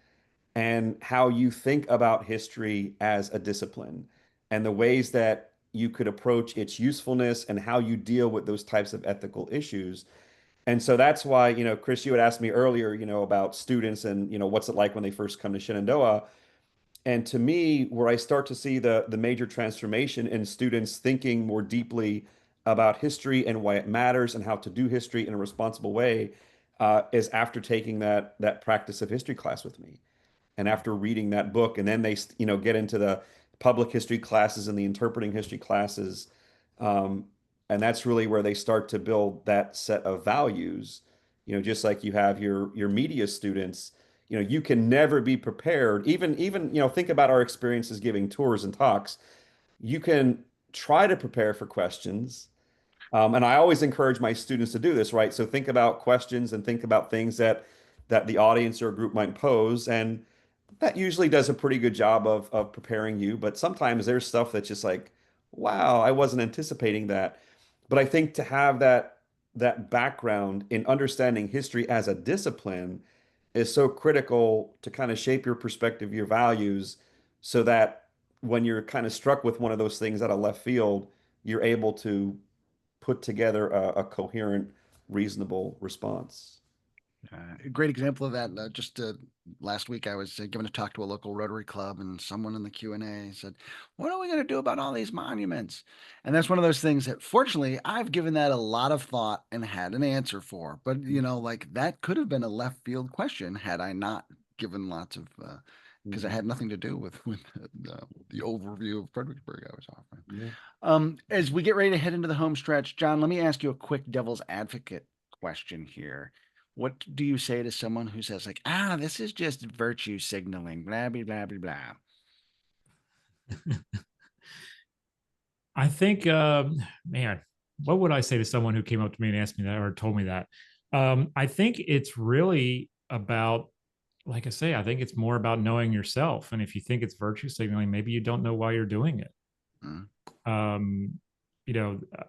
B: and how you think about history as a discipline and the ways that you could approach its usefulness and how you deal with those types of ethical issues. And so that's why, Chris, you had asked me earlier, about students and, what's it like when they first come to Shenandoah. And to me, where I start to see the major transformation in students thinking more deeply about history and why it matters and how to do history in a responsible way, is after taking that practice of history class with me and after reading that book. And then they, get into the public history classes and the interpreting history classes. Um, and that's really where they start to build that set of values, just like you have your media students. You can never be prepared. Even, think about our experiences giving tours and talks. You can try to prepare for questions. And I always encourage my students to do this, right? So think about questions and think about things that the audience or group might pose. And that usually does a pretty good job of preparing you. But sometimes there's stuff that's just like, wow, I wasn't anticipating that. But I think to have that background in understanding history as a discipline is so critical to kind of shape your perspective, your values, so that when you're kind of struck with one of those things out of left field, you're able to put together a coherent, reasonable response.
A: A great example of that. Just last week, I was given a talk to a local Rotary Club, and someone in the Q&A said, "What are we going to do about all these monuments?" And that's one of those things that, fortunately, I've given that a lot of thought and had an answer for. But like that could have been a left field question had I not given lots of, because it had nothing to do with the overview of Fredericksburg I was offering.
B: Yeah.
A: As we get ready to head into the home stretch, John, let me ask you a quick devil's advocate question here. What do you say to someone who says like, this is just virtue signaling, blah, blah, blah, blah, blah?
C: I think, man, what would I say to someone who came up to me and asked me that or told me that? I think it's really about, like I say, I think it's more about knowing yourself. And if you think it's virtue signaling, maybe you don't know why you're doing it. Um,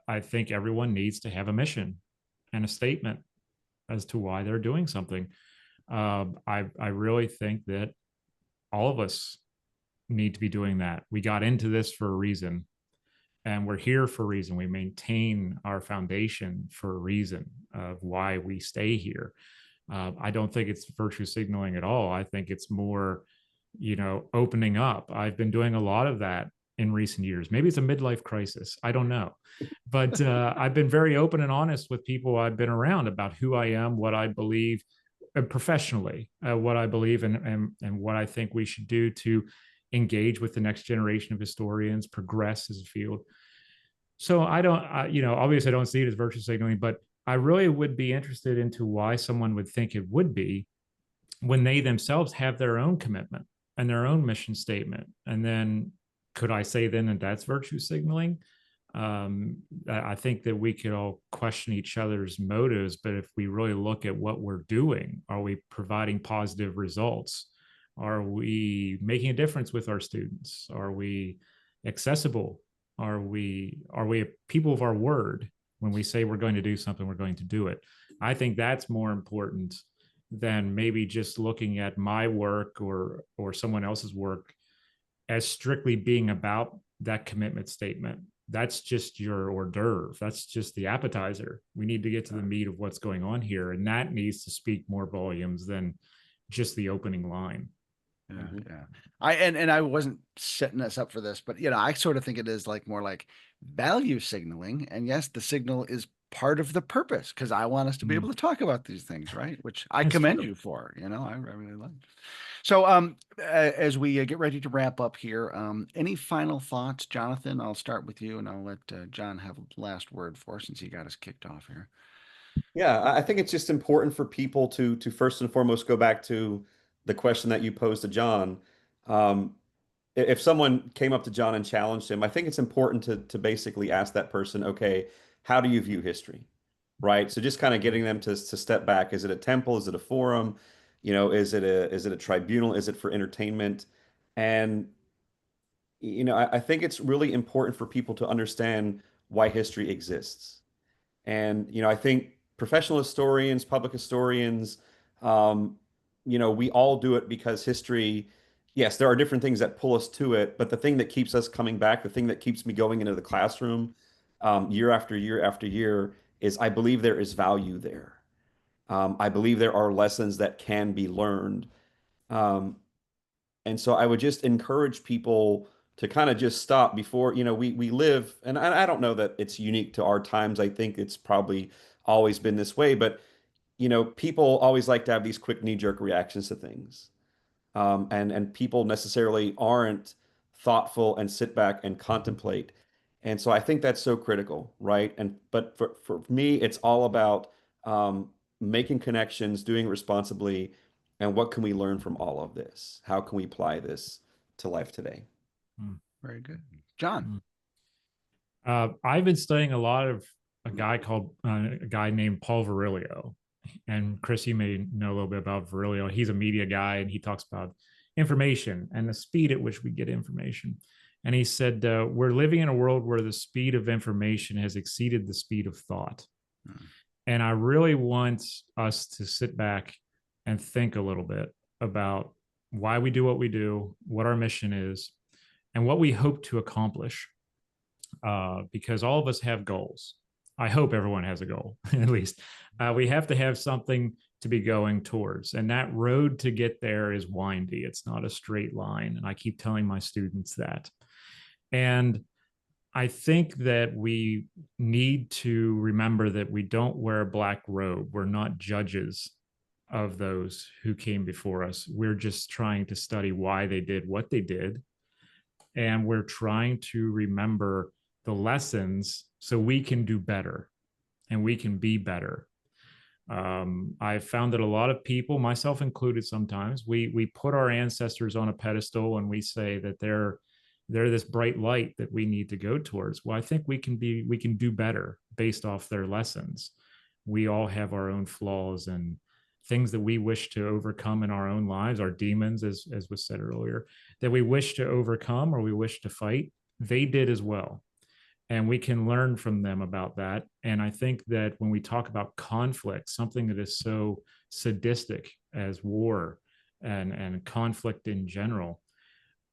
C: I think everyone needs to have a mission and a statement as to why they're doing something. I really think that all of us need to be doing that. We got into this for a reason, and we're here for a reason. We maintain our foundation for a reason of why we stay here. I don't think it's virtue signaling at all. I think it's more, opening up. I've been doing a lot of that in recent years. Maybe it's a midlife crisis. I don't know. But I've been very open and honest with people I've been around about who I am, what I believe, professionally, what I believe and what I think we should do to engage with the next generation of historians, progress as a field. So obviously I don't see it as virtue signaling, but I really would be interested into why someone would think it would be when they themselves have their own commitment and their own mission statement. And then could I say then that that's virtue signaling? I think that we could all question each other's motives, but if we really look at what we're doing, are we providing positive results? Are we making a difference with our students? Are we accessible? Are we people of our word? When we say we're going to do something, we're going to do it. I think that's more important than maybe just looking at my work or someone else's work as strictly being about that commitment statement. That's just your hors d'oeuvre. That's just the appetizer. We need to get to the meat of what's going on here, and that needs to speak more volumes than just the opening line.
A: Yeah. I wasn't setting us up for this, but I sort of think it is like more like value signaling. And yes, the signal is part of the purpose, because I want us to be able to talk about these things, right? Which I
C: That's
A: commend
C: true.
A: you for, I really love it. So, as we get ready to wrap up here, any final thoughts, Jonathan? I'll start with you, and I'll let John have the last word for, since he got us kicked off here.
B: Yeah, I think it's just important for people to first and foremost go back to the question that you posed to John. Um, if someone came up to John and challenged him, I think it's important to basically ask that person, okay, how do you view history? Right? So just kind of getting them to step back. Is it a temple? Is it a forum? Is it a tribunal? Is it for entertainment? And I think it's really important for people to understand why history exists. And, I think professional historians, public historians, um, we all do it because history, yes, there are different things that pull us to it, but the thing that keeps us coming back, the thing that keeps me going into the classroom, year after year after year, is I believe there is value there. I believe there are lessons that can be learned. Um, and so I would just encourage people to kind of just stop before, we live, and I don't know that it's unique to our times. I think it's probably always been this way, but people always like to have these quick knee-jerk reactions to things. And people necessarily aren't thoughtful and sit back and contemplate. And so I think that's so critical, right? But for me, it's all about making connections, doing it responsibly, and what can we learn from all of this? How can we apply this to life today?
A: Very good. John.
C: I've been studying a lot of a guy named Paul Virilio. And Chris, you may know a little bit about Virilio. He's a media guy, and he talks about information and the speed at which we get information. And he said, we're living in a world where the speed of information has exceeded the speed of thought. And I really want us to sit back and think a little bit about why we do what we do, what our mission is, and what we hope to accomplish. Because all of us have goals. I hope everyone has a goal, at least. We have to have something to be going towards. And that road to get there is windy. It's not a straight line. And I keep telling my students that. And I think that we need to remember that we don't wear a black robe. We're not judges of those who came before us. We're just trying to study why they did what they did. And we're trying to remember the lessons so we can do better and we can be better. I've found that a lot of people, myself included, sometimes we put our ancestors on a pedestal and we say that they're this bright light that we need to go towards. Well, I think we can do better based off their lessons. We all have our own flaws and things that we wish to overcome in our own lives, our demons, as was said earlier, that we wish to overcome or we wish to fight. They did as well. And we can learn from them about that. And I think that when we talk about conflict, something that is so sadistic as war and conflict in general,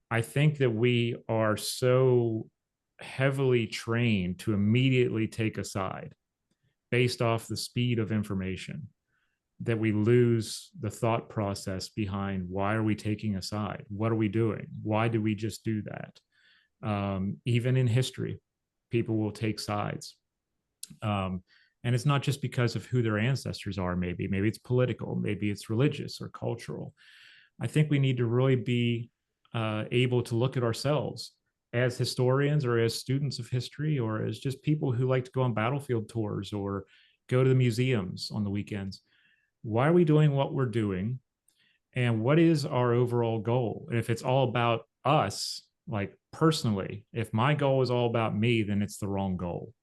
C: I think that we are so heavily trained to immediately take a side based off the speed of information that we lose the thought process behind why are we taking a side? What are we doing? Why do we just do that? Even in history, people will take sides. And it's not just because of who their ancestors are, maybe it's political, maybe it's religious or cultural. I think we need to really be able to look at ourselves as historians or as students of history or as just people who like to go on battlefield tours or go to the museums on the weekends. Why are we doing what we're doing? And what is our overall goal? And if it's all about us, like personally, if my goal is all about me, then it's the wrong goal.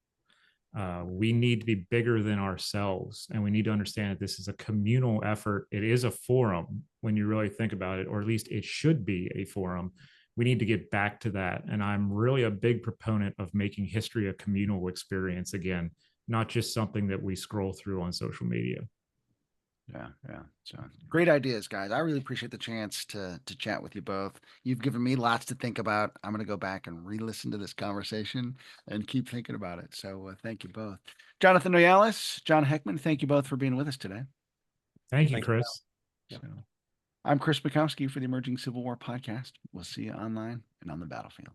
C: We need to be bigger than ourselves. And we need to understand that this is a communal effort. It is a forum when you really think about it, or at least it should be a forum. We need to get back to that. And I'm really a big proponent of making history a communal experience again, not just something that we scroll through on social media.
A: Yeah. So great ideas, guys. I really appreciate the chance to chat with you both. You've given me lots to think about. I'm going to go back and re-listen to this conversation and keep thinking about it. So thank you both. Jonathan Noyalas, John Heckman, thank you both for being with us today.
C: Thank you, Chris.
A: So, I'm Chris Mackowski for the Emerging Civil War podcast. We'll see you online and on the battlefield.